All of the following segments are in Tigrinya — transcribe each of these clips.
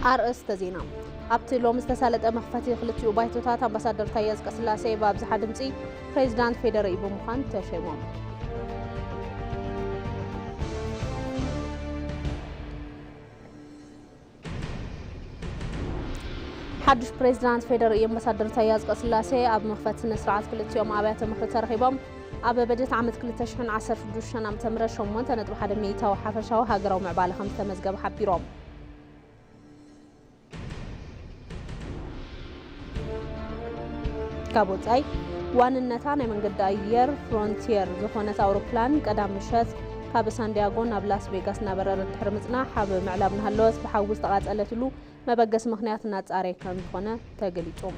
أرأس تزينا أبتلو مستسالة مخفتي خلتيو بايتوتات أمباسادر تايز كسلاسي بابزحة دمسي بريزيدانت فيدرالي بمخان تشيمون حدش بريزيدانت فيدرالي أمباسادر تايز كسلاسي أب مخفت نسرعات كلتيو معبيات مخفت ترخيبهم أب بجت عمد كلتشحن 10 فدوشن أم تمرة شمون تند بحد ميتا وحفشة وهاجروا معبالة 5 مزجب حبيروم كابوتاي وان النتانة من قد أير فرونتير زخونة أوروبلان قدام مشات كاب سان دياغو ناب لاس فيغاس نابرر تحرمتنا حاب معلام هالوس بحاوز تقاط قالتلو ما بقس مخنيات ناصاري كان زخونة تغليطوم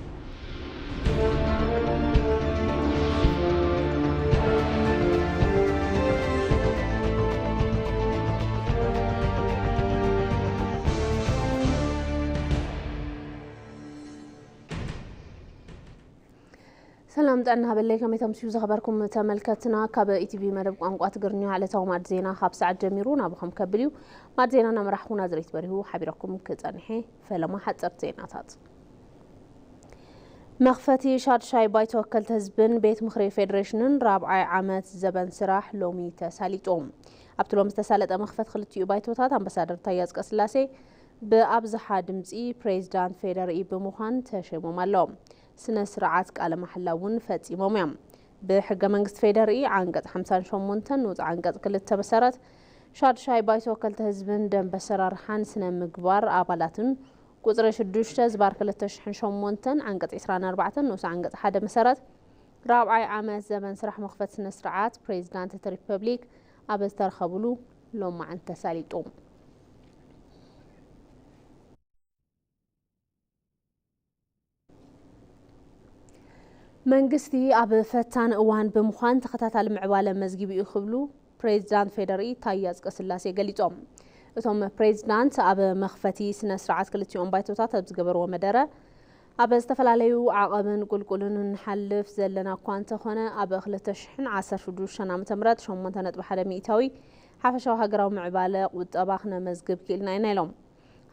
سلام دعنا بالليكم يتمسيو زخبركم تملكتنا كاب اي تي في مدب قنقات قرنيو على تو ماد زينا 5 ساعات جميرون ابخم كبليو ماد زينا نمرحونا زريت بريو حبيركم كصنحي فلما حصر زيناتات مخفتي شاد شاي باي توكل تزبن بيت مخري فيدريشنن رابعي عامات زبن سراح لومي تساليطوم ابتلو مستسالط مخفت خلتيو بايتوتات امباسادر تايز قسلاسي بابزحا دمصي بريزيدانت فيدرالي بمخان تشيمو مالوم سنة سرعات قال محلاون فاتيموم يام بحق منغست فيدرالي عنقد 58 نوت عنقد كلتا بسرات شاد شاي بايتو كلتا حزبن دم بسرار حان سنة مقبار آبالاتن قطر شدوشتا زبار كلتا شحن شمونتن عنقد 24 نوت عنقد حدا مسارات رابعي عامات زمن سرح مخفت سنة سرعات بريزيدانت الريبوبليك أبستر خبلو لو مع انتساليتوم منغستي أب فتان اوان بمخان تخطاتال معباله مزغيبي يخبلو بريزيدانت فيدرالي تايز قسلاسي قليطوم اتوم بريزيدانت أب مخفتي سنة سرعات كلتيون بايتوتات بزقبروا مدره أب استفلاليو عقبن قلقلن نحلف زلنا كوانت خونه أب خلتشحن 10 فدوشن عام تمرت شمونتنت بحدا ميتاوي حفشو هاجراو معباله قطباخنا مزغب كيلنا ينايلوم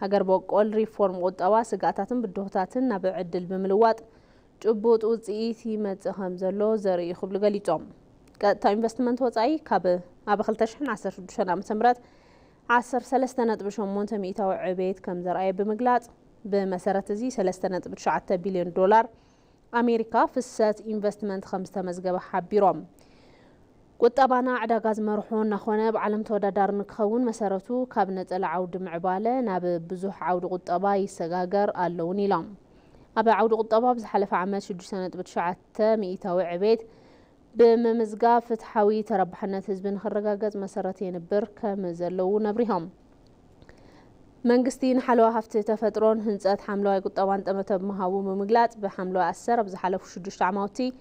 هاجر بوقول ريفورم قطبا سقاتاتن بدوهتاتن نابع عدل بملواط ጭቡጥ ውጽኢት ይመጽኸም ዘሎ ዘርኢ ይኽብሉ ገሊጾም ቀጥታ ኢንቨስትመንት ወጻኢ ካብ ኣብ 2016 ዓመተ ምህረት 13.8 ሚእታዊ ዕብየት ከም ዘርአየ ብምግላጽ ብመሰረት እዚ 3.9 ቢልዮን ዶላር ኣሜሪካ ፍሰት ኢንቨስትመንት ከም ዝተመዝገበ ሓቢሮም ቁጠባና ዕዳጋ ዝመርሖ እናኾነ ብዓለም ተወዳዳሪ ንክኸውን መሰረቱ ካብ ነፀላ ዓውዲ ምዕባለ ናብ ብዙሕ ዓውዲ ቁጠባ ይሰጋገር ኣለውን ኢሎም أبا عود قطبة بزحلف عامات 6.9 مئتاوي عبيد بممزقا فتحاوي تربحنا تزبن خرقاقات مسارتين بركة مزلو نبريهم منقستين حلوة هفتي تفترون هنسات حملوها قطبان تمتب مهاو ممقلات بحملوها السر بزحلف 6 عماوتي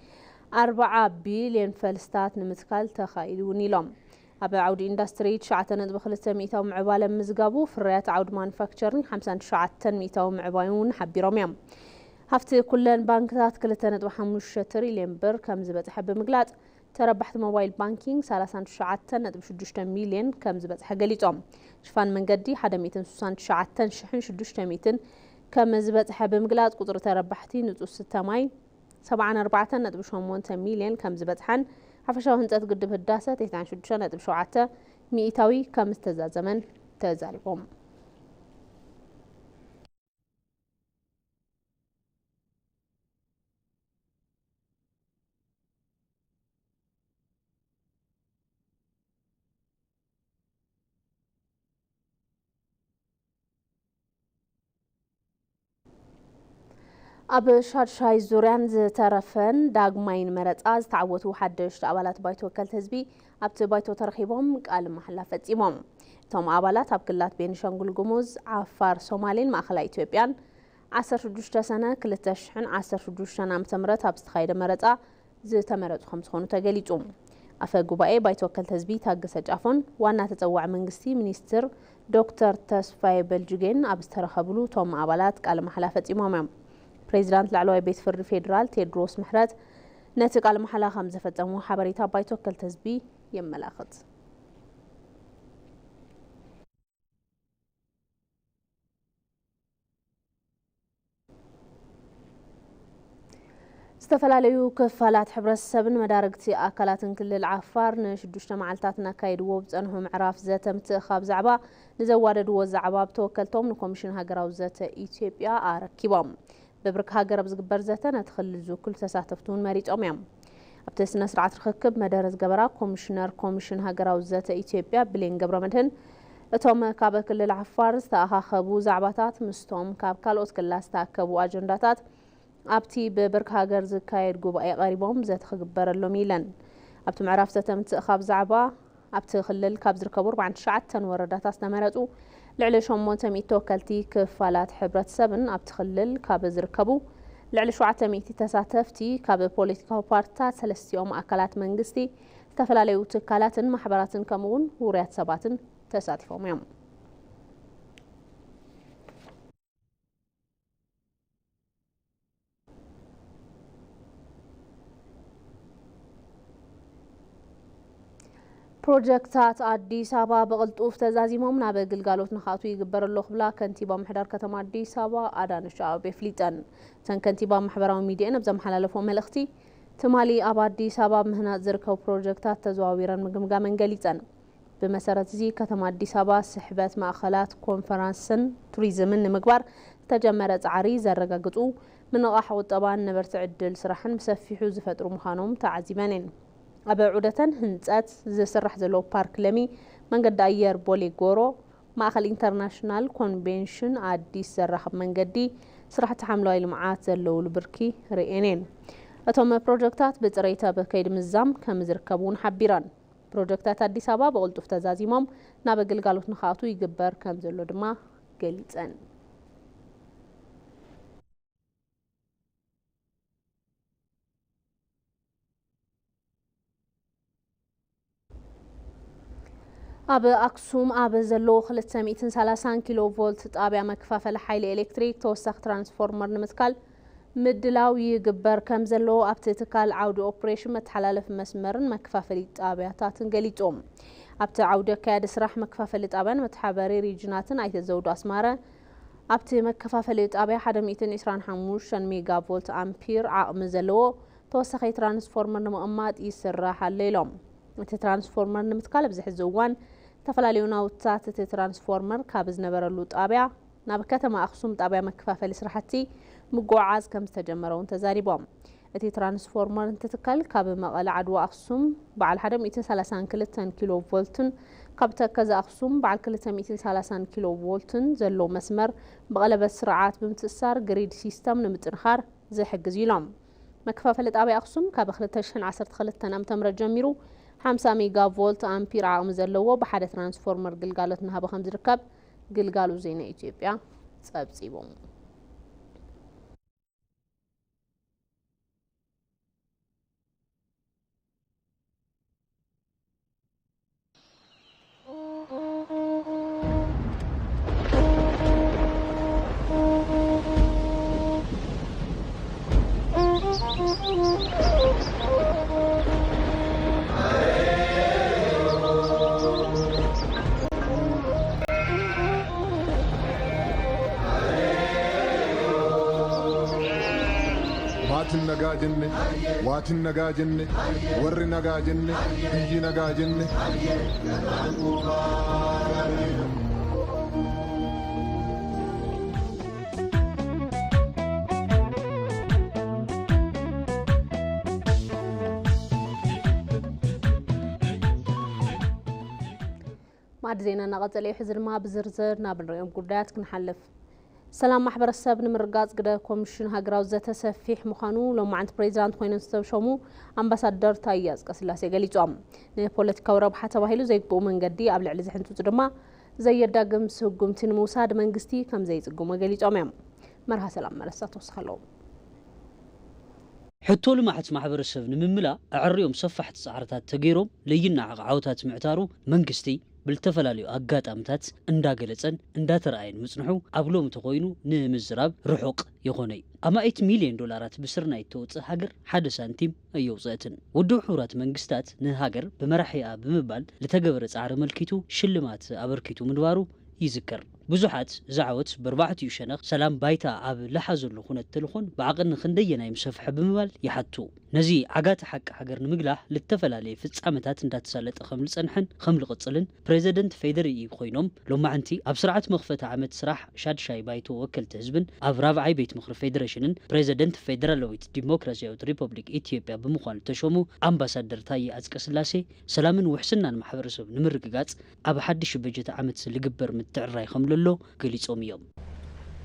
4 بليون فلستات نمتكال تخايلون لهم أبا عود إندستري 9.5 مئتاو معبالا مزقابو فريات عود مانفاكتشرين 59 مئتاو معبايون حبيرهم يم هفتي كلن بانكات كلتنت وحموش تريليون بر كم زبط حب مقلات تربحت موبايل بانكينج 39.6 مليون كم زبط حقليتهم شفان من قدي حدا 269 شحن 600 كم زبط حب مقلات قدر تربحتي نتوس 6 ماي 74.8 مليون كم زبط حن حفشاو هنتات قدب هداسة 19.7 مئتاوي كم استزازمن تزالبهم أب شاد شاي زوران زترفن داغماين مرتاز تعوتو حدش أبالات بايتو كل تزبي أبت بايتو ترخيبهم قال محلا فتيمهم توم أبالات أبكلات بين شانغول جموز عفار سومالين مأخلا إثيوبيان 16 سنة كلتشحن 16 سنة متمرت أبستخايد مرتا زتمرت 5 خونو تقليتهم أفا قبائي بايتو كل تزبي تاقسج عفون وانا تتوع منغستي منيستر دكتور تسفاي بلجيجين أبسترخبلو توم أبالات قال محلا فتيمهم بريزيدانت العلوي بيت فرد فيدرال تيدروس محرات ناتق على محلا 5 فتمو حبريتا بايتو كل تزبي يملاخت استفلاليو كفالات حبرس سبن مداركتي أكلاتن كل العفار نشدوش معلتاتنا كايدو بصنهم عراف ذات متخاب زعبا نزواد وزعبا بتوكلتهم نكوميشن هاجراو ذات إثيوبيا أركيبام ببرك هاجر بزقبر ذات ندخل زو كل تساتفتون مريج أميام أبتسنا سرعة رخكب مدارس جبرا كوميشن هاجراو ذات إثيوبيا بلين جبرا مدهن اتوم كاب كل العفار استاخبو زعباتات مستوم كاب كالوت كلا استاكبو أجنداتات أبتي ببرك هاجر زكايد جوباي قريبهم زت خجبر اللوميلن أبت معرف زتم تخاب زعبا أبت خلل كابزر كبر بعد شعتن وردات استمرتو لعلشهم موتمي توكلتي كفالات حبرت سبن أبت خلل كابزر كبو لعلش وعتميتي تساتفتي كاب بوليتيكال بارتات سلستيوم أكلات منجستي تفلاليو تكالات محبرات كمون وريات سبات تساتفهم يوم بروجكتات أديس أبا بقلتوف تزازيمهم نابع قلقالوت نخاطو يقبر اللوخ بلا كنتيبا محضر كتم أديس أبا أدان الشعب بفليتن تن كنتيبا محبراو ميديا نبزم حلالفو ملختي تمالي أبا أديس أبا مهنات زركو بروجكتات تزواويران مقمقا من قليتن بمسارة زي كتم أديس أبا سحبات مأخلات كونفرانسن توريزمن مقبار تجمرت عريز الرقاقتو من غاحو الطبان نبرت عدل سرحن مسفيحو زفترو مخانوم تعزيبانين أبا عودة هنزات زسرح زلو بارك لمي من قد أير بولي غورو مأخل انترناشنال كونبنشن عديس سرح من قدي سرح تحملو أي لمعات زلو لبركي رئينين أتوم بروجكتات بتريتا بكيد مزام كمزركبون حبيران بروجكتات عديس أبا بقلتو فتزازي موم نابا قلقالوت نخاطو يقبر كم زلو دما قليتان أب أقسم أب زلو خلت سميتن 30 كيلو فولت طابع مكفافل حيل إلكتريك توسخ ترانسفورمر نمتكال مدلاو يقبر كم زلو أبتتكال عود أوبريشن متحلالف مسمرن مكفافل طابع تاتن قليتهم أبت عود كاد سرح مكفافل طابع متحبري ريجناتن أيت زود أسمارة أبت مكفافل طابع حدا 225 ميجا فولت أمبير عقم زلو توسخ ترانسفورمر نمؤمات يسرح الليلهم ترانسفورمر نمتكال بزح الزوان تفلاليونا وتات ترانسفورمر كابز نبرلو طابع ناب كتما أخصم طابع مكفافل سرحتي مقعاز كم تجمرون تزاريبهم اتي ترانسفورمر تتكال كاب مقال عدو أخصم بعد حدا 230 كيلو فولتن كاب تكذا أخصم بعد كل 230 كيلو فولتن زلو مسمر بغلب السرعات بمتسار جريد سيستم نمتنخار زي حق زيلهم مكفافل طابع أخصم كاب خلتشن 10 أم تمر جميرو 5 ميجا فولت أمبير عقم زلوه بحد ترانسفورمر قلقالت نهاب 5 ركاب قلقالو زينا إثيوبيا صيبون نجاجنة واتن نجاجنة ور نجاجنة بيجي نجاجنة معد زينا نغطي حزر ما بزرزر نابن ريوم قردات كنحلف سلام محبر الساب نمرقاز قدا كوميشن هاجراو زتا سفيح مخانو لو معند بريزيدنت خوينن ستوشومو امباسادور تاياز قسلاسي قليصوم نبوليتيكاو ربحة تباهيلو زيقبو من قدي قبل على زحنتو تدما زي الداقم سوقمتين موساد منقستي كم زي زقوم قليصوم يام مرها سلام ملسات وسخلو حتى لمعت محبر الساب نمملا اعريوم صفحت سعرتات تغيروم لينا عاوتات معتارو منقستي بالتفلاليو أقات أمتات انداقلتن انداترأين مصنحو أبلوم تقوينو نمزراب رحوق يخوني أما 8 مليون دولارات بسرنا يتوت هاجر حد سنتيم أيوزاتن ودو حورات منقستات نهاجر بمرحيا بمبال لتقبرت عار ملكيتو شلمات أبركيتو مدوارو يذكر ብዙሓት ዛዕወት ብርባዕትዩ ሸነኽ ሰላም ባይታ ኣብ ለሓዘሉ ኩነት ተልኾን ብዓቕን ክንደየናይ ምሰፍሐ ብምባል ይሓቱ ነዚ ዓጋተ ሓቂ ሃገር ንምግላሕ ልተፈላለየ ፍጻመታት እንዳተሳለጠ ከም ዝጸንሐን ከም ዝቕጽልን ፕሬዚደንት ፌደራሊ ኮይኖም ሎማዓንቲ ኣብ ስርዓት መኽፈቲ ዓመት ስራሕ ሻድሻይ ባይቶ ወከልቲ ህዝብን ኣብ ራብዓይ ቤት ምክሪ ፌደሬሽንን ፕሬዚደንት ፌደራላዊት ዲሞክራሲያዊት ሪፐብሊክ ኢትዮጵያ ብምዃኑ ተሾሙ ኣምባሳደር ታዬ አጽቀሥላሴ ሰላምን ውሕስናን ማሕበረሰብ ንምርግጋጽ ኣብ ሓድሽ በጀት ዓመት ዝግበር ምትዕርራይ ከም ዘሎ ገሊጾም እዮም።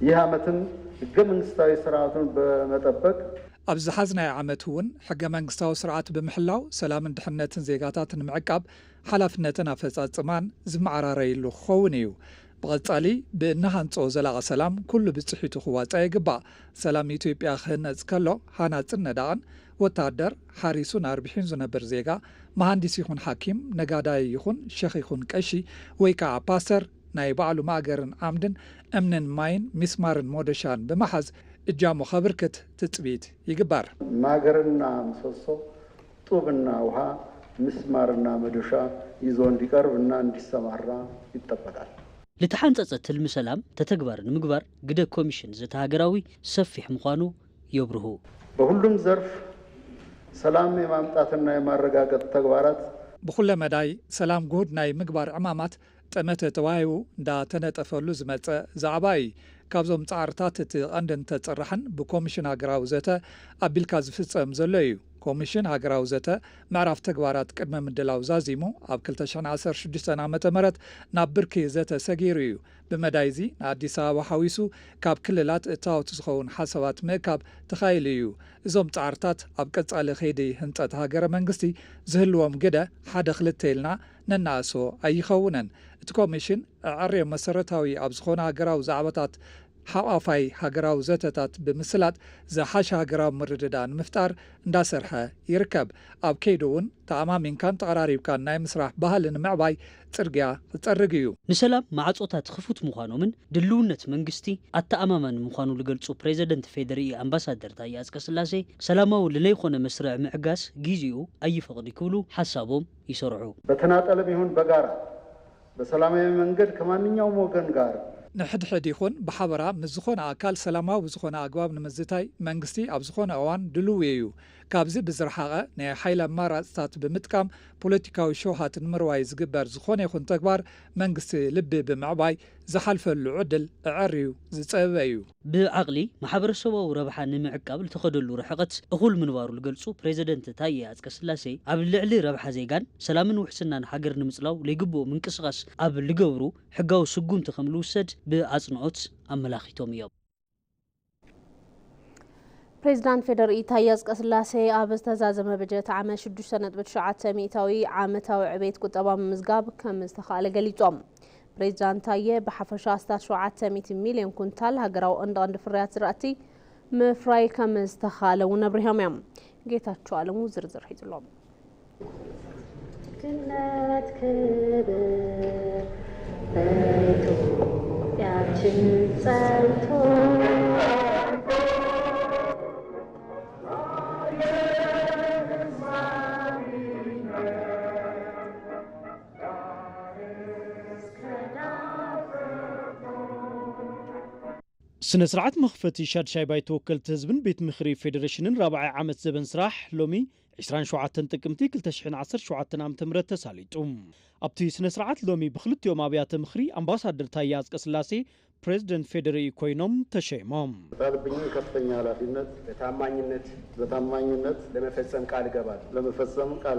ይህ ዓመትን ህገ መንግስታዊ ስርዓቱን በመጠበቅ ኣብዚ ሓዝናይ ዓመት እውን ሕገ መንግስታዊ ስርዓት ብምሕላው ሰላምን ድሕነትን ዜጋታት ንምዕቃብ ሓላፍነትን ኣፈጻጽማን ዝመዓራረይሉ ክኸውን እዩ። ብቐጻሊ ብእናሃንጾ ዘላቐ ሰላም ኩሉ ብጽሒቱ ክዋጻእ ይግባእ። ሰላም ኢትዮጵያ ክህነጽ ከሎ ሃናጽን ነዳቕን ወታደር ሓሪሱን ኣርቢሑን ዝነብር ዜጋ መሃንዲስ ይኹን ሓኪም ነጋዳይ ይኹን ሸኽ ይኹን ቀሺ ወይ ከዓ ፓስተር ናይ ባዕሉ ማእገርን ዓምድን እምንን ማይን ሚስማርን ሞደሻን ብምሓዝ እጃሙ ኸብርክት ትጽቢት ይግባር። ማገርና ምሰሶ ጡብና ውሃ ምስማርና መዶሻ ይዞ እንዲቀርብና እንዲሰማራ ይጠበቃል። لتحانصص تلم سلام تتግባር ንምግባር ግደ ኮሚሽን ዘተሃገራዊ ሰፊሕ ምዃኑ ይብርሁ በሁሉም ዘርፍ ሰላም የማምጣትና የማረጋገጥ ተግባራት ብኹለ መዳይ ሰላም ጉድ ናይ ምግባር ዕማማት ጠመተ ተዋዩ እንዳ ተነጠፈሉ ዝመጸ ዛዕባይ ካብዞም ጻዕርታት እቲ ቀንደን ተጽራሕን ብኮሚሽን ሃገራዊ ዘተ ኣቢልካ ዝፍጸም ዘሎ እዩ። ኮሚሽን ሃገራዊ ዘተ ምዕራፍ ተግባራት ቅድመ ምድላው ዛዚሙ ኣብ 2016 ዓመተ ምህረት ናብ ብርኪ ዘተ ሰጊሩ እዩ። ብመዳይዚ ንኣዲስ ኣበባ ሓዊሱ ካብ ክልላት እታወት ዝኸውን ሓሳባት ምእካብ ተኻይሉ እዩ። እዞም ጻዕርታት ኣብ ቀጻሊ ኸይዲ ህንጸት ሃገረ መንግስቲ ዝህልዎም ግደ ሓደ ክልተ ኢልና ነናእሶ ኣይኸውነን። እቲ ኮሚሽን ዕርዮ መሰረታዊ ኣብ ዝኾነ ሃገራዊ ዛዕባታት ሓቋፋይ ሃገራዊ ዘተታት ብምስላጥ ዝሓሸ ሃገራዊ ምርድዳእ ንምፍጣር እንዳሰርሐ ይርከብ። ኣብ ከይዱ እውን ተኣማሚንካን ተቐራሪብካን ናይ ምስራሕ ባህሊ ንምዕባይ ጽርግያ ዝጸርግ እዩ። ንሰላም ማዕጾታት ክፉት ምዃኖምን ድልውነት መንግስቲ ኣተኣማማኒ ምዃኑ ዝገልጹ ፕሬዚደንት ፌደራሊ ኣምባሳደር ታዬ አጽቀሥላሴ ሰላማዊ ለይኾነ መስርዕ ምዕጋስ ጊዜኡ ኣይፈቕድ ክብሉ ሓሳቦም ይሰርዑ። በተናጠለም ይሁን በጋራ በሰላማዊ መንገድ ከማንኛውም ወገን ጋር ንሕድሕድ ይኹን ብሓበራ ምስ ዝኾነ ኣካል ሰላማዊ ብዝኾነ ኣግባብ ንምዝታይ መንግስቲ ኣብ ዝኾነ እዋን ድልው እዩ። ካብዚ ብዝረሓቐ ናይ ሓይሊ ኣማራፅታት ብምጥቃም ፖለቲካዊ ሸውሃት ንምርዋይ ዝግበር ዝኾነ ይኹን ተግባር መንግስቲ ልቢ ብምዕባይ ዝሓልፈሉ ዕድል ዕርዩ ዝጸበበ እዩ። ብዓቕሊ ማሕበረሰባዊ ረብሓ ንምዕቃብ ዝተኸደሉ ርሕቐት እኹል ምንባሩ ዝገልጹ ፕሬዚደንት ታዬ አጽቀሥላሴ ኣብ ልዕሊ ረብሓ ዜጋን ሰላምን ውሕስናን ሃገር ንምጽላው ለይግብኦ ምንቅስቓስ ኣብ ዝገብሩ ሕጋዊ ስጉምቲ ከም ዝውሰድ ብኣጽንዖት ኣመላኺቶም እዮም። ፕሬዚዳንት ፌደራሊ ታዬ አጽቀሥላሴ ኣብ ዝተዛዘመ በጀት ዓመት 6.9 ሚእታዊ ዓመታዊ ዕቤት ቁጠባ ምምዝጋብ ከም ዝተኻእለ ገሊጾም። ፕሬዚዳንት ታዬ ብሓፈሻ 700 ሚልዮን ኩንታል ሃገራዊ ቀንዲ ፍርያት ዝራእቲ ምፍራይ ከም ዝተኻእለ እውን ኣብሪሆም እዮም። ጌታቸው ኣለሙ ዝርዝር ሒዙሎም። ክነት ክብር በኢትዮጵያችን ጸንቶ سنة سرعة مخفتي شاد شاي باي توكل تهزبن بيت مخري فيدريشنن رابع عامت زبن سراح لومي 27 تقمتي 2010 عام تمرت تساليتم ابتي سنة سرعة لومي بخلت يوم ابيات مخري امباسادر تاية አጽቀሥላሴ ፕሬዚደንት ፌደራሊ ኮይኖም ተሸይሞም ባለብኝ ከፍተኛ ኃላፊነት በታማኝነት ለመፈጸም ቃል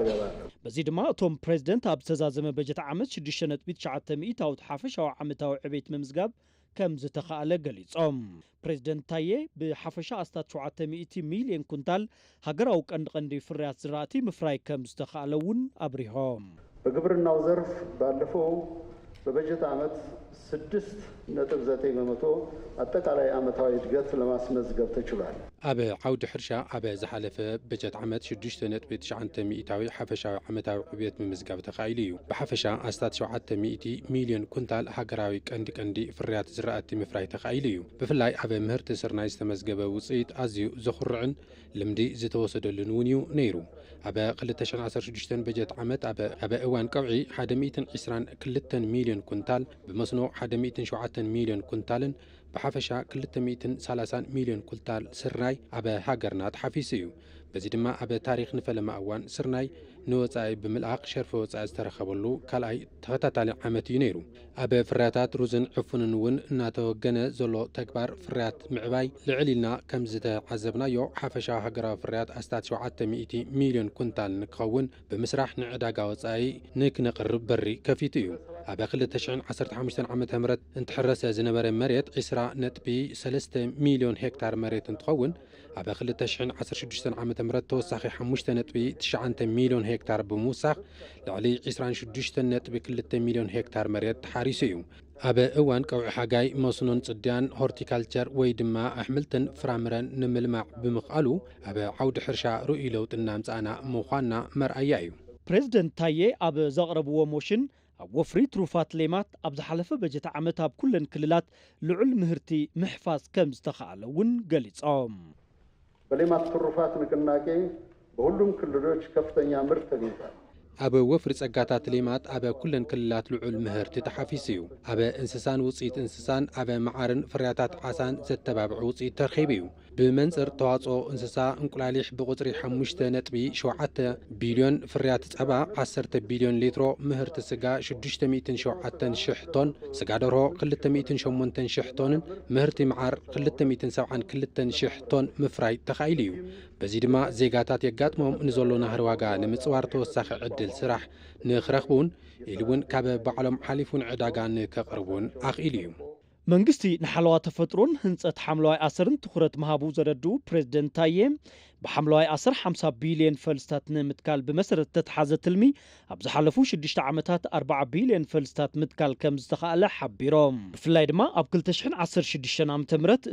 ገባለሁ። በዚህ ድማ እቶም ፕሬዚደንት ኣብ ዝተዛዘመ በጀት ዓመት 6.9 ዓውት ሓፈሻዊ ዓመታዊ ዕቤት ምምዝጋብ ከም ዝተኻእለ ገሊጾም ፕሬዚደንት ታዬ ብሓፈሻ 700 ሚልዮን ኩንታል ሃገራዊ ቀንዲ ፍርያት ዝራእቲ ምፍራይ ከም ዝተኻእለ እውን ኣብሪሆም በግብርናው ዘርፍ ባለፈው በበጀት ዓመት 6.9 በመቶ አጠቃላይ ዓመታዊ እድገት ለማስመዝገብ ተችሏል። ኣብ ዓውዲ ሕርሻ ኣብ ዝሓለፈ በጀት ዓመት 6.9 ሚእታዊ ሓፈሻዊ ዓመታዊ ዕቤት ምምዝጋብ ተኻኢሉ እዩ። ብሓፈሻ 700 ሚልዮን ኩንታል ሃገራዊ ቀንዲ ፍርያት ዝራእቲ ምፍራይ ተኻኢሉ እዩ። ብፍላይ ኣብ ምህርቲ ስርናይ ዝተመዝገበ ውፅኢት ኣዝዩ ዘኹርዕን ልምዲ ዝተወሰደሉን እውን እዩ ነይሩ። ኣብ 2016 በጀት ዓመት ኣብ እዋን ቀብዒ 122 ሚልዮን ኩንታል ብመስኖ 107 ሚልዮን ኩንታልን ብሓፈሻ 230 ሚልዮን ኩንታል ስርናይ ኣብ ሃገርና ተሓፊሱ እዩ በዚ ድማ ኣብ ታሪክ ንፈለማ እዋን ስርናይ ንወፃኢ ብምልኣኽ ሸርፊ ወፃኢ ዝተረኸበሉ ካልኣይ ተኸታታሊ ዓመት እዩ ነይሩ ኣብ ፍርያታት ሩዝን ዕፉንን እውን እናተወገነ ዘሎ ተግባር ፍርያት ምዕባይ ልዕል ኢልና ከም ዝተዓዘብናዮ ሓፈሻዊ ሃገራዊ ፍርያት ኣስታት 700 ሚልዮን ኩንታል ንክኸውን ብምስራሕ ንዕዳጋ ወፃኢ ንክነቕርብ በሪ ከፊቱ እዩ ኣብ 2015 ዓመተ ምህረት እንትሕረሰ ዝነበረ መሬት 20.3 ሚልዮን ሄክታር መሬት እንትኸውን ኣብ 2016 ዓመተ ምህረት ተወሳኺ 5.9 ሚልዮን ሄክታር ብምውሳኽ ልዕሊ 26.2 ሚልዮን ሄክታር መሬት ተሓሪሱ እዩ ኣብ እዋን ቀውዒ ሓጋይ መስኖን ጽድያን ሆርቲካልቸር ወይ ድማ ኣሕምልትን ፍራምረን ንምልማዕ ብምኽኣሉ ኣብ ዓውዲ ሕርሻ ርኡይ ለውጢ እናምጽኣና ምዃንና መርኣያ እዩ ፕሬዚደንት ታዬ ኣብ ዘቕረብዎ ሞሽን ኣብ ወፍሪ ትሩፋት ሌማት ኣብ ዝሓለፈ በጀት ዓመት ኣብ ኩለን ክልላት ልዑል ምህርቲ ምሕፋዝ ከም ዝተኻኣለ እውን ገሊጾም በሌማት ትሩፋት ንቅናቄ በሁሉም ክልሎች ከፍተኛ ምርት ተገኝቷል ኣብ ወፍሪ ጸጋታት ሌማት ኣብ ኩለን ክልላት ልዑል ምህርቲ ተሓፊሱ እዩ ኣብ እንስሳን ውፅኢት እንስሳን ኣብ መዓርን ፍርያታት ዓሳን ዘተባብዑ ውፅኢት ተረኺቡ እዩ ብመንጽር ተዋጽኦ እንስሳ እንቁላሊሕ ብቁጽሪ 5.7 ቢልዮን ፍርያት ጸባ 10 ቢልዮን ሊትሮ ምህርቲ ስጋ 607,000 ቶን ስጋ ደርሆ 208,000 ቶንን ምህርቲ መዓር 272,000 ቶን ምፍራይ ተኻኢሉ እዩ በዚ ድማ ዜጋታት የጋጥሞም ንዘሎ ናህሪ ዋጋ ንምጽዋር ተወሳኺ ዕድል ስራሕ ንኽረኽቡን ኢሉ እውን ካብ ባዕሎም ሓሊፉን ዕዳጋ ንከቕርቡን ኣኽኢሉ እዩ መንግስቲ ንሓለዋ ተፈጥሮን ህንጸት ሓምለዋይ ኣሰርን ትኹረት መሃቡ ዘረድኡ ፕሬዚደንት ታዬ ብሓምለዋይ ኣሰር 50 ቢልዮን ፈልስታት ንምትካል ብመሰረት ተተሓዘ ትልሚ ኣብ ዝሓለፉ 6 ዓመታት 4 ቢልዮን ፈልስታት ምትካል ከም ዝተኻእለ ሓቢሮም ብፍላይ ድማ ኣብ 2016 ዓ.ም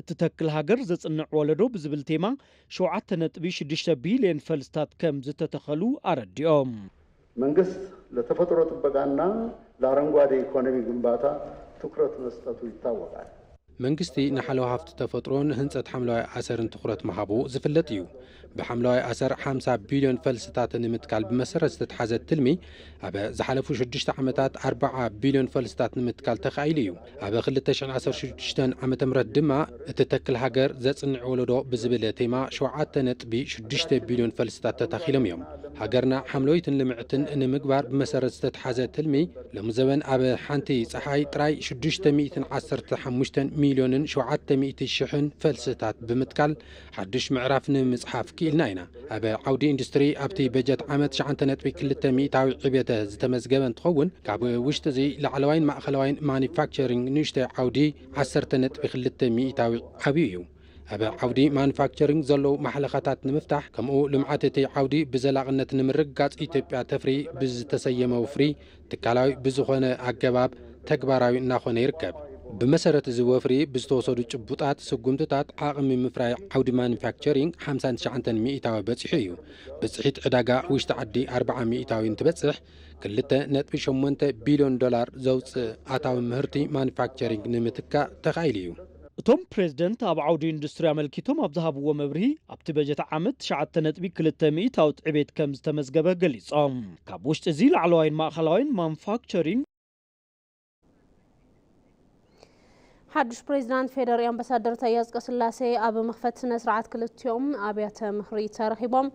እትተክል ሃገር ዘጽንዕ ወለዶ ብዝብል ቴማ 7.6 ቢልዮን ፈልስታት ከም ዝተተኸሉ ኣረዲኦም መንግስት ለተፈጥሮ ጥበቃና ለአረንጓዴ ኢኮኖሚ ግንባታ ትኩረት መስጠቱ ይታወቃል መንግስቲ ንሓለዋ ሃፍቲ ተፈጥሮን ህንጸት ሓምለዋይ ኣሰርን ትኩረት መሃቡ ዝፍለጥ እዩ ብሓምለዋይ ኣሰር 50 ቢልዮን ፈልስታት ንምትካል ብመሰረት ዝተተሓዘ ትልሚ ኣብ ዝሓለፉ 6 ዓመታት 40 ቢልዮን ፈልስታት ንምትካል ተኻኢሉ እዩ ኣብ 2016 ዓመተ ምህረት ድማ እትተክል ሃገር ዘጽንዕ ወለዶ ብዝብል ቴማ 7.6 ቢልዮን ፈልስታት ተተኺሎም እዮም ሃገርና ሓምለወይትን ልምዕትን ንምግባር ብመሰረት ዝተተሓዘ ትልሚ ሎሚ ዘበን ኣብ ሓንቲ ፀሓይ ጥራይ 615 ሚልዮንን 700,000 ፈልስታት ብምትካል ሓድሽ ምዕራፍ ንምጽሓፍ ክኢልና ኢና ኣብ ዓውዲ ኢንዱስትሪ ኣብቲ በጀት ዓመት 9.2 ሚእታዊ ዕብየት ዝተመዝገበ እንትኸውን ካብ ውሽጢ እዚ ላዕለዋይን ማእኸላዋይን ማኒፋክቸሪንግ ንእሽተይ ዓውዲ 10.2 ሚእታዊ ዓብዩ እዩ ኣብ ዓውዲ ማኑፋክቸሪንግ ዘለዉ ማሕለኻታት ንምፍታሕ ከምኡ ልምዓት እቲ ዓውዲ ብዘላቕነት ንምርጋጽ ኢትዮጵያ ተፍሪ ብዝተሰየመ ወፍሪ ትካላዊ ብዝኾነ ኣገባብ ተግባራዊ እናኾነ ይርከብ بمسارة زوافري بستوصلوا جبوطات سجمتات عاقم من مفرع عود مانيفاكتشرينج 5,900 بتصحيو بتصحيت عداقة وش تعدي 400 تبتصح كلتا نت بشمونته بليون دولار زوج عطاو مهرتي مانيفاكتشرينج نمتكا تخيليو توم بريزيدنت اب عود اندستري ملكيتهم ابذهبوا مبرهي ابت بجت عمت 9.200 عبيت كم تمزغبه غليصم كاب وشت زي لعلوين ماخلاوين مانيفاكتشرينج حدش بريزيدنت فيدرالي امباسادور تاياز قسلاسي اب مخفت سنه سرعات كلتيوم ابيات مخري ترخيبهم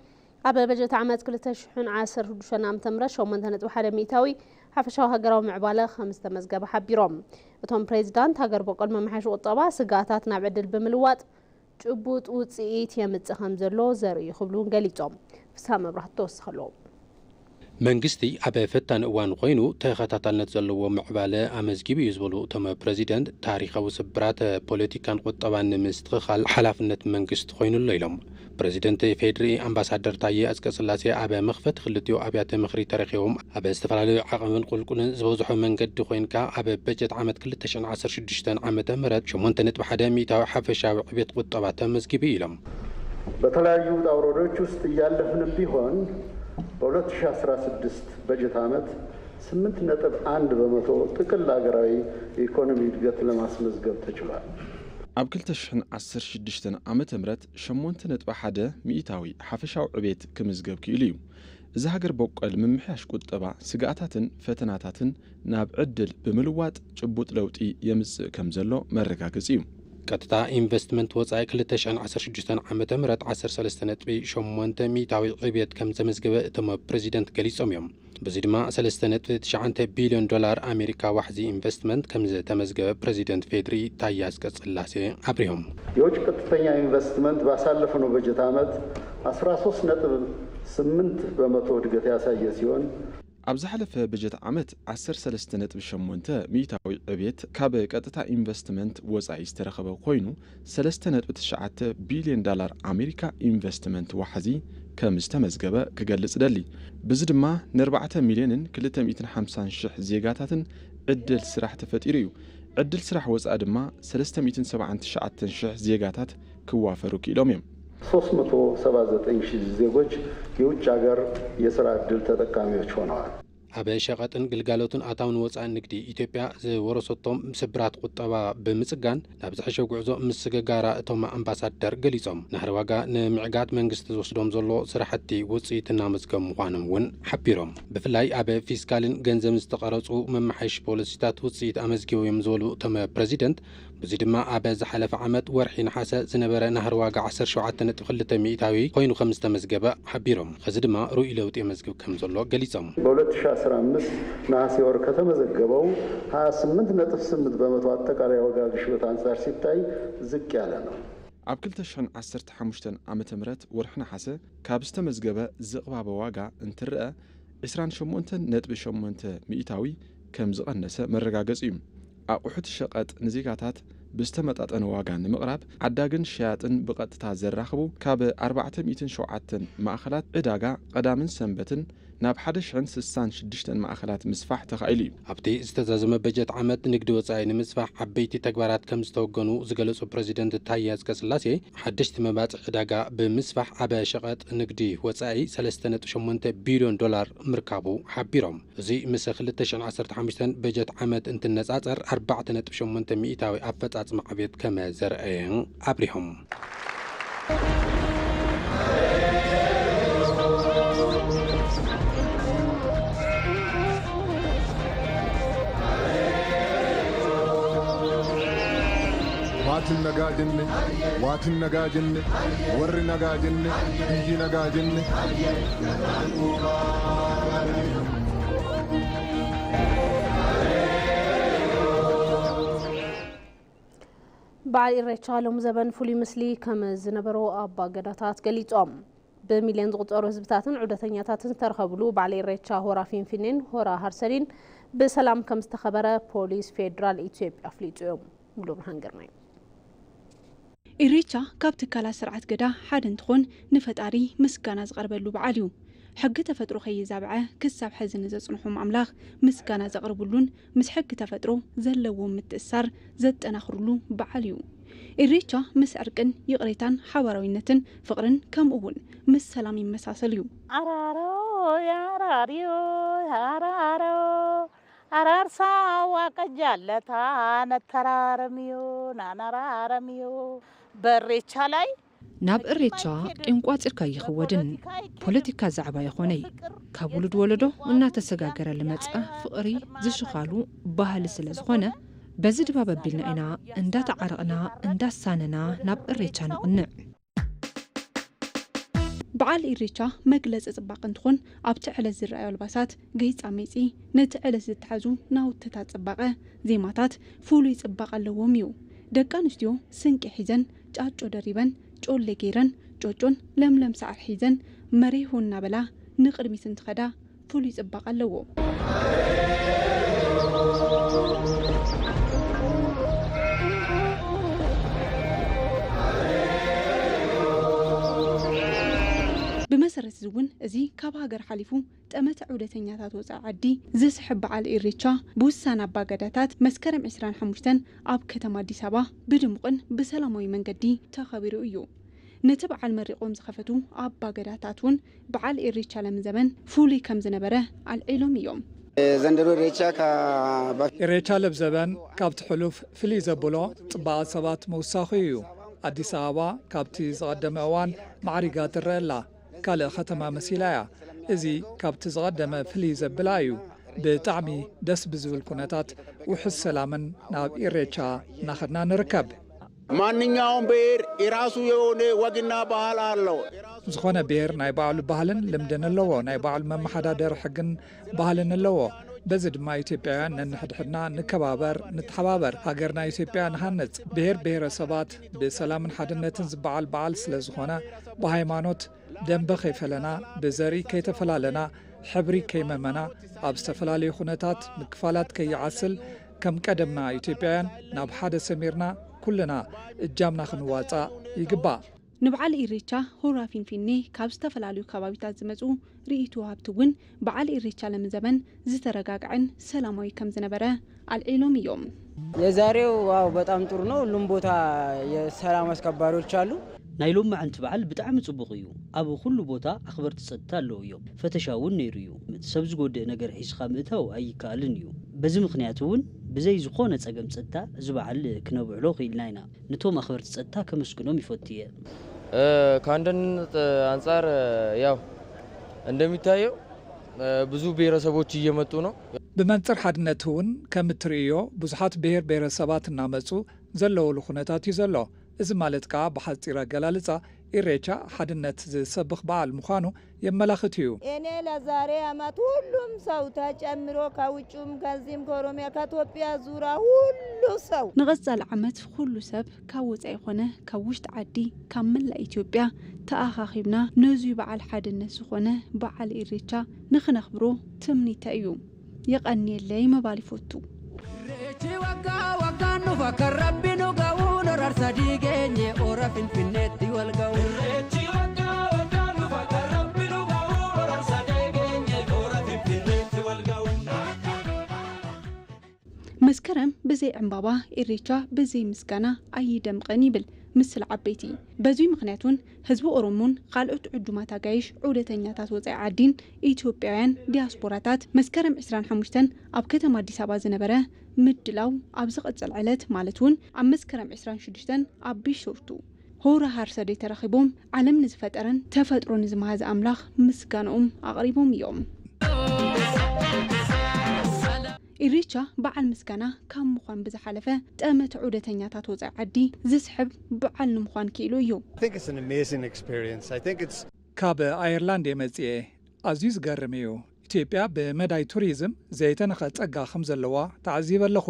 اب بجت عمت 2010 عام تمره شومنتنت وحده ميتاوي حفشاو هاجراو معباله 5 مزغبه حبيروم اتوم بريزيدنت هاجر بقل ممحش وطبا سغاتات نعبدل بملواط ጭቡጥ ውጽኢት የምጽኸም ዘሎ ዘርኢ ይኽብሉን ገሊጾም ፍሳም መብራህት ተወስኸሎም መንግስቲ ኣብ ፈታን እዋን ኮይኑ ተኸታታልነት ዘለዎ ምዕባለ ኣመዝጊቡ እዩ ዝበሉ እቶም ፕሬዚደንት ታሪኻዊ ስብራት ፖለቲካን ቁጠባን ንምስትኽኻል ሓላፍነት መንግስቲ ኮይኑሎ ኢሎም ፕሬዚደንት ፌድሪ ኣምባሳደር ታዬ አጽቀሥላሴ ኣብ መኽፈት ክልቲኡ ኣብያተ ምኽሪ ተረኺቦም ኣብ ዝተፈላለዩ ዓቕምን ቁልቁልን ዝበዝሖ መንገዲ ኮይንካ ኣብ በጀት ዓመት 2016 ዓመተ ምህረት 8.1 ሚእታዊ ሓፈሻዊ ዕብየት ቁጠባ ተመዝጊቡ ኢሎም በተለያዩ ውጣ ውረዶች ውስጥ እያለፍንም ቢሆን በ2016 በጀት ዓመት 8.1 በመቶ ጥቅል ሀገራዊ ኢኮኖሚ እድገት ለማስመዝገብ ተችሏል። ኣብ 2016 ዓመተ ምህረት 8.1 ሚእታዊ ሓፈሻዊ ዕብየት ክምዝገብ ክኢሉ እዩ። እዚ ሃገር በቀል ምምሕያሽ ቁጠባ ስጋኣታትን ፈተናታትን ናብ ዕድል ብምልዋጥ ጭቡጥ ለውጢ የምጽእ ከም ዘሎ መረጋገጽ እዩ። ቀጥታ ኢንቨስትመንት ወጻኢ 2016 ዓመተ ምህረት 13.8 ሚታዊ ዕብየት ከም ዘመዝገበ እቶም ፕሬዚደንት ገሊጾም እዮም። በዚ ድማ 3.9 ቢልዮን ዶላር አሜሪካ ዋሕዚ ኢንቨስትመንት ከም ዝተመዝገበ ፕሬዚደንት ፌድሪ ታዬ አጽቀሥላሴ አብሪሆም የውጭ ቀጥተኛ ኢንቨስትመንት ባሳለፈው በጀት ዓመት 13.8 በመቶ እድገት ያሳየ ሲሆን ኣብ ዝሓለፈ በጀት ዓመት 13.8 ሚታዊ ዕብየት ካብ ቀጥታ ኢንቨስትመንት ወጻኢ ዝተረኸበ ኮይኑ 3.9 ቢልዮን ዶላር አሜሪካ ኢንቨስትመንት ዋሕዚ ከም ዝተመዝገበ ክገልጽ ደሊ በዚ ድማ ን4 ሚልዮንን 250 ሺህ ዜጋታትን ዕድል ስራሕ ተፈጢሩ እዩ። ዕድል ስራሕ ወጻኢ ድማ 379 ሺህ ዜጋታት ክዋፈሩ ክኢሎም እዮም። 379 ሺህ ዜጎች የውጭ ሀገር የሥራ ዕድል ተጠቃሚዎች ሆነዋል። አበ ሸቀጥን ግልጋሎትን አታውን ወጻኢ ንግዲ ኢትዮጵያ ዝወረሰቶም ስብራት ቁጠባ ብምጽጋን ናብ ዝሕሸ ጉዕዞ ምስ ገጋራ እቶም አምባሳደር ገሊጾም ናህሪ ዋጋ ንምዕጋድ መንግስቲ ዝወስዶም ዘሎ ስራሕቲ ውጽኢት እናመዝገቡ ምዃኖም እውን ሓቢሮም ብፍላይ አበ ፊስካልን ገንዘብ ዝተቀረጹ መማሓሽ ፖሊሲታት ውጽኢት አመዝጊቦም ዝበሉ እቶም ፕሬዚደንት በዚ ድማ አበ ዝሓለፈ ዓመት ወርሒ ነሓሰ ዝነበረ ናህሪ ዋጋ 17.2 ሚእታዊ ኮይኑ ከም ዝተመዝገበ ሓቢሮም ከዚ ድማ ሩኢ ለውጢ የመዝግብ ከም ዘሎ ገሊጾም በ2015 ነሐሴ ወር ከተመዘገበው 28.8 በመቶ አጠቃላይ ዋጋ ግሽበት አንጻር ሲታይ ዝቅ ያለ ነው። ኣብ 2015 ዓመተ ምህረት ወርሒ ነሓሰ ካብ ዝተመዝገበ ዝቕባበ ዋጋ እንትርአ 28.8 ሚእታዊ ከም ዝቐነሰ መረጋገጽ እዩ። ኣቑሑት ሸቐጥ ንዜጋታት ብዝተመጣጠነ ዋጋ ንምቕራብ ዓዳግን ሸያጥን ብቐጥታ ዘራኽቡ ካብ 407 ማእኸላት ዕዳጋ ቀዳምን ሰንበትን ናብ 166 ማእኸላት ምስፋሕ ተኻኢሉ እዩ። ኣብቲ ዝተዛዘመ በጀት ዓመት ንግዲ ወጻኢ ንምስፋሕ ዓበይቲ ተግባራት ከም ዝተወገኑ ዝገለጹ ፕሬዚደንት ታዬ አጽቀሥላሴ ሓደሽቲ መባጽሒ ዕዳጋ ብምስፋሕ ኣበ ሸቐጥ ንግዲ ወጻኢ 3.8 ቢልዮን ዶላር ምርካቡ ሓቢሮም እዚ ምስ 2015 በጀት ዓመት እንትነጻጸር 4.8 ሚእታዊ ኣፈጻጽሚ ዕብየት ከም ዘርአየ አብሪሆም waatin nagaa jenne waatin nagaa jenne warri nagaa jenne biyyi nagaa jenne በዓል ኢሬቻ ሎም ዘበን ፍሉይ ምስሊ ከም ዝነበሮ ኣባ ገዳታት ገሊጾም በሚልዮን ዝቁጠሩ ህዝብታትን ዑደተኛታትን ዝተረኸብሉ በዓል ኢሬቻ ሆራ ፊንፊኔን ሆራ ሃርሰዲን ብሰላም ከም ዝተኸበረ ፖሊስ ፌደራል ኢትዮጵያ ኣፍሊጡ እዮም። ሙሉ ብርሃን ግርማይ ኢሬቻ ካብ ትካላት ስርዓት ገዳ ሓደ እንትኾን ንፈጣሪ ምስጋና ዝቐርበሉ በዓል እዩ። ሕጊ ተፈጥሮ ከይዛብዐ ክሳብ ሕዚ ንዘጽንሖም ኣምላኽ ምስጋና ዘቕርቡሉን ምስ ሕጊ ተፈጥሮ ዘለዎም ምትእሳር ዘጠናኽሩሉ በዓል እዩ። ኢሬቻ ምስ ዕርቅን ይቕሬታን ሓባራዊነትን ፍቕርን ከምኡ እውን ምስ ሰላም ይመሳሰል እዩ። አራሮ ያራሪዮ ያራሮ አራርሳ ዋቀጃለታ ነተራረሚዮ ናናራረሚዮ በሬቻ ላይ ናብ እሬቻ ጤንቋጽርካ ይኽወድን ፖለቲካ ዛዕባ ይኾነይ ካብ ውሉድ ወለዶ እናተሰጋገረ ልመጽ ፍቕሪ ዝሽኻሉ ባህሊ ስለ ዝኾነ በዚ ድባብ ኣቢልና ኢና እንዳተዓረቕና እንዳሳነና ናብ እሬቻ ንቕንዕ። በዓል ኢሬቻ መግለፂ ጽባቐ እንትኾን ኣብቲ ዕለት ዝረኣዩ ኣልባሳት ገይፃ መይፂ ነቲ ዕለት ዝተሓዙ ናውትታት ጽባቐ ዜማታት ፍሉይ ጽባቐ ኣለዎም እዩ። ደቂ ኣንስትዮ ስንቂ ሒዘን ጫጮ ደሪበን ጮሌ ገይረን ጮጮን ለምለም ሳዕር ሒዘን መሪሁ እናበላ ንቕድሚት እንትኸዳ ፍሉይ ጽባቐ ኣለዎ። ብመሰረት እውን እዚ ካብ ሃገር ሓሊፉ ጠመተ ዑደተኛታት ወፃኢ ዓዲ ዝስሕብ በዓል ኢሬቻ ብውሳነ ኣባገዳታት መስከረም 25 ኣብ ከተማ አዲስ አበባ ብድሙቕን ብሰላማዊ መንገዲ ተኸቢሩ እዩ። ነቲ በዓል መሪቆም ዝኸፈቱ ኣባገዳታት እውን በዓል ኢሬቻ ለምዘበን ፍሉይ ከም ዝነበረ ኣልዒሎም እዮም። ዘንድሮ ኢሬቻ ለምዘበን ካብቲ ሕሉፍ ፍልይ ዘብሎ ጽባቐ ሰባት መውሳኺ እዩ። አዲስ አበባ ካብቲ ዝቐደመ እዋን ማዕሪጋ ትረአ ኣላ። ካልእ ከተማ መሲላ እያ። እዚ ካብቲ ዝቐደመ ፍልይ ዘብላ እዩ ብጣዕሚ ደስ ብዝብል ኩነታት ውሕስ ሰላምን ናብ ኢሬቻ እናኸድና ንርከብ ማንኛውም ብሔር የራሱ የሆነ ወግና ባህል አለው ዝኾነ ብሔር ናይ ባዕሉ ባህልን ልምድን ኣለዎ ናይ ባዕሉ መመሓዳደሪ ሕግን ባህልን ኣለዎ በዚ ድማ ኢትዮጵያውያን ነንሕድሕድና ንከባበር ንተሓባበር ሃገርና ኢትዮጵያ ንሃነጽ ብሔር ብሔረሰባት ብሰላምን ሓድነትን ዝበዓል በዓል ስለ ዝኾነ ብሃይማኖት ደንበ ከይፈለና ብዘርኢ ከይተፈላለና ሕብሪ ከይመመና ኣብ ዝተፈላለዩ ኩነታት ምክፋላት ከይዓስል ከም ቀደምና ኢትዮጵያውያን ናብ ሓደ ሰሚርና ኩልና እጃምና ክንዋፃእ ይግባእ ንበዓል ኢሬቻ ሆራ ፊንፊኔ ካብ ዝተፈላለዩ ከባቢታት ዝመጹ ርእይቱ ሃብቲ እውን በዓል ኢሬቻ ለምዘበን ዝተረጋግዕን ሰላማዊ ከም ዝነበረ አልዒሎም እዮም የዛሬው ዋው በጣም ጥሩ ነው ሁሉም ቦታ የሰላም አስከባሪዎች አሉ ናይ ሎም መዓልቲ በዓል ብጣዕሚ ጽቡቕ እዩ ኣብ ኩሉ ቦታ ኣኽበርቲ ጸጥታ ኣለዉ እዮም ፈተሻ እውን ነይሩ እዩ ሰብ ዝጎድእ ነገር ሒዝኻ ምእታው ኣይከኣልን እዩ በዚ ምኽንያት እውን ብዘይ ዝኾነ ጸገም ጸጥታ እዚ በዓል ክነብዕሎ ኽኢልና ኢና ነቶም ኣኽበርቲ ጸጥታ ከመስግኖም ይፈቱ እየ ከአንድነት አንጻር ያው እንደሚታየው ብዙ ብሔረሰቦች እየመጡ ነው ብመንጽር ሓድነት እውን ከም እትርእዮ ብዙሓት ብሔር ብሔረሰባት እናመጹ ዘለውሉ ኩነታት እዩ ዘሎ እዚ ማለት ከዓ ብሓፂር አገላልጻ ኢሬቻ ሓድነት ዝሰብኽ በዓል ምዃኑ የመላኽት እዩ እኔ ለዛሬ ዓመት ሁሉም ሰው ተጨምሮ ከውጭም ከዚህም ከኦሮሚያ ከኢትዮጵያ ዙራ ሁሉ ሰው ንቐጻሊ ዓመት ኩሉ ሰብ ካብ ወጻኢ ይኾነ ካብ ውሽጢ ዓዲ ካብ መላእ ኢትዮጵያ ተኣኻኺብና ነዙ በዓል ሓድነት ዝኾነ በዓል ኢሬቻ ንኽነኽብሮ ትምኒተ እዩ የቐኒየለይ መባል ይፈቱ ኢሬቻ ወጋ ወጋ ንፈከር ረቢ ንገው ነራር ሰዲገኝ ኦራ ፊንፊኔት ይወልገው ኢሬቻ ወጋ ወጋ ንፈከር ረቢ ንገው ነራር ሰዲገኝ ኦራ ፊንፊኔት ይወልገው መስከረም ብዘይ ዕምባባ ኢሬቻ ብዘይ ምስጋና ኣይደምቀን ይብል ምስል ዓበይቲ በዙይ ምክንያቱን ህዝቡ ኦሮሞን ካልኦት ዕዱማት አጋይሽ ዑደተኛታት ወጻኢ ዓዲን ኢትዮጵያውያን ዲያስፖራታት መስከረም 25 ኣብ ከተማ አዲስ አበባ ዝነበረ ምድላው ኣብ ዝቐጽል ዕለት ማለት እውን ኣብ መስከረም 26 ኣብ ቢሾፍቱ ሆራ ሃርሰዴ ተረኺቦም ዓለም ንዝፈጠረን ተፈጥሮ ንዝመሃዘ ኣምላኽ ምስጋኖኦም ኣቕሪቦም እዮም ኢሬቻ በዓል ምስጋና ካብ ምዃን ብዝሓለፈ ጠመት ዑደተኛታት ወጻኢ ዓዲ ዝስሕብ በዓል ንምዃን ክኢሉ እዩ ካብ ኣየርላንድ የመጽአ ኣዝዩ ዝገርም እዩ ኢትዮጵያ ብመዳይ ቱሪዝም ዘይተነኸ ጸጋ ከም ዘለዋ ተዓዚበ ኣለኹ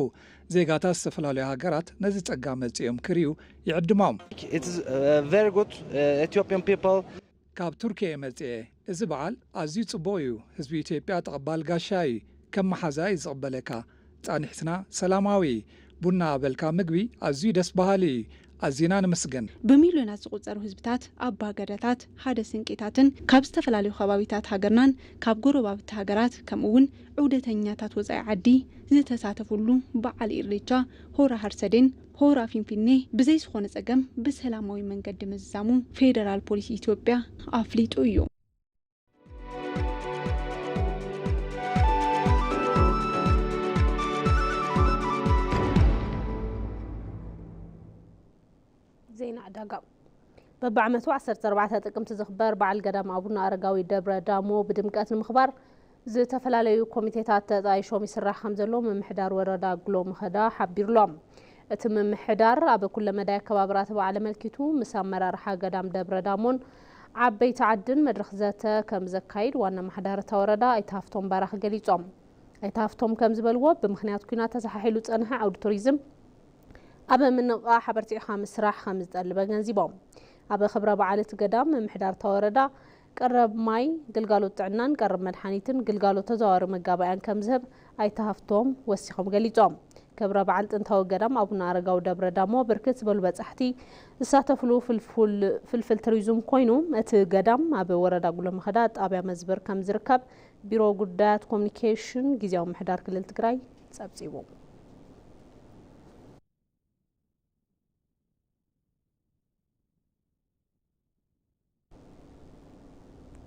ዜጋታት ዝተፈላለዩ ሃገራት ነዚ ጸጋ መጽኦም ክርዩ ይዕድሞም ካብ ቱርኪያ የመጽአ እዚ በዓል ኣዝዩ ጽቡቕ እዩ ህዝቢ ኢትዮጵያ ተቐባል ጋሻ እዩ ከም መሓዛ ይዝቕበለካ ጻኒሕትና ሰላማዊ ቡና በልካ ምግቢ ኣዝዩ ደስ በሃሊ ኣዚና ንመስገን በሚልዮናት ዝቁጸሩ ህዝብታት ኣባ ገዳታት ሓደ ስንቂታትን ካብ ዝተፈላለዩ ከባቢታት ሃገርናን ካብ ጎረባብቲ ሃገራት ከምኡውን ዑደተኛታት ወጻኢ ዓዲ ዝተሳተፉሉ በዓል ኢሬቻ ሆራ ሃርሰዴን ሆራ ፊንፊኔ ብዘይ ዝኾነ ጸገም ብሰላማዊ መንገዲ ምዝዛሙ ፌደራል ፖሊስ ኢትዮጵያ ኣፍሊጡ እዩ زين عداقا ببعمتو 14 ጥቅምቲ ዝኽበር በዓል ገዳም አቡነ አረጋዊ ደብረ ዳሞ ብድምቀት ንምኽባር ዝተፈላላዩ ኮሚቴታት ተጣይሾም ይስራሕ ከም ዘሎ መምሕዳር ወረዳ ግሎ መኸዳ ሓቢርሎም እቲ መምሕዳር ኣብ ኩለ መዳይ ከባብራት በዓል መልኪቱ ምስ ኣመራርሓ ገዳም ደብረ ዳሞን ዓበይቲ ዓድን መድረኽ ዘተ ከም ዘካይድ ዋና መሕዳርታ ወረዳ ኣይታፍቶም ባራኽ ገሊጾም ኣይታፍቶም ከም ዝበልዎ ብምኽንያት ኩናት ተሳሒሉ ጸንሐ አውዲ ቱሪዝም ኣብ ምንቃ ሓበርቲኻ ምስራሕ ከም ዝጠልበ ገንዚቦም ኣብ ክብረ በዓለት ገዳም ምሕዳር ተወረዳ ቀረብ ማይ ግልጋሎት ጥዕናን ቀረብ መድሓኒትን ግልጋሎት ተዘዋዋሪ መጋባያን ከም ዝህብ ኣይታፍቶም ወሲኾም ገሊጾም ክብረ በዓል ጥንታዊ ገዳም አቡነ አረጋዊ ደብረ ዳሞ ብርክት ዝበሉ በጻሕቲ ዝሳተፍሉ ፍልፍል ቱሪዝም ኮይኑ እቲ ገዳም ኣብ ወረዳ ጉሎ መኸዳ ጣብያ መዝበር ከም ዝርከብ ቢሮ ጉዳያት ኮሙኒኬሽን ጊዜያዊ ምሕዳር ክልል ትግራይ ጸብጺቡ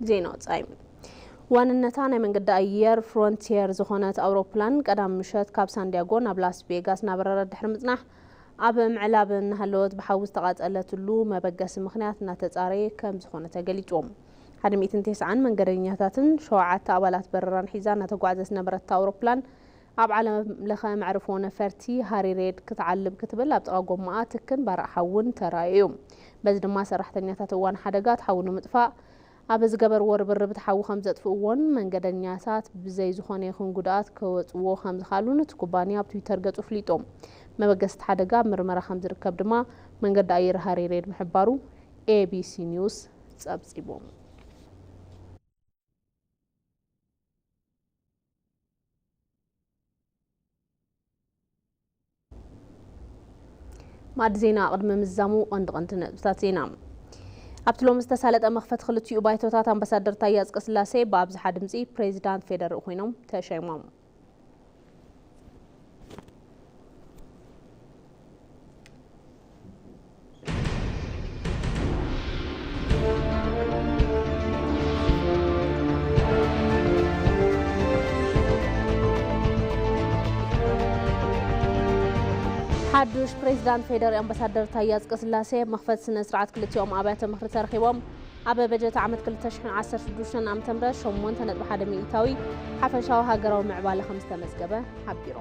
زينو صايم ዋንነታ ናይ መንገዲ ኣየር ፍሮንቲየር ዝኾነት ኣውሮፕላን ቀዳም ምሸት ካብ ሳንዲያጎ ናብ ላስ ቬጋስ ናበረረ ድሕሪ ምጽናሕ ኣብ ምዕላብ እናሃለወት ብሓዊ ዝተቃጸለትሉ መበገሲ ምኽንያት እናተጻረየ ከም ዝኾነ ተገሊጾም حدميتن تسعان منقرنياتاتن شوعات أبالات برران حيزان تقعدت نبرت أوروبلان أب عالم لخا معرفون فرتي هاري ريد كتعلم كتبل أبتقاقم مآتكن برا حاون ترايوم بزد ما سرحتنياتات وان حدقات حاونو مدفع أبز قبر وربر بتحاو 5 فوون منقرنياتات بزي زخون يخون قدات كوت وو 5 خالون تكوبانيا بتويتر قطو فليتوم ما بقست حدقا مرمرة 5 ركب دما منقر داير هاري ريد محبارو ABC News تسابسيبوم مع زينا قدم مزامو قندقنتنا بتاعت زينا أبتلوم استسالت مخفت خلتيو بايتوتات أمباسادر تاياز قسلاسي بابز حدمزي بريزيدانت فيدر أخوينهم تاشيمام حدوش بريزيدانت فيدر أمباسادر تاياز قسلاسي مخفت سنة سرعات كلتيوم أبايت مخفت ترخيبهم أبا بجت عمد كل تشحن 16 عام تمرة شمون تنت بحد مئتاوي حفشاو هاجروا معبالة 5 مسقبة حبيرو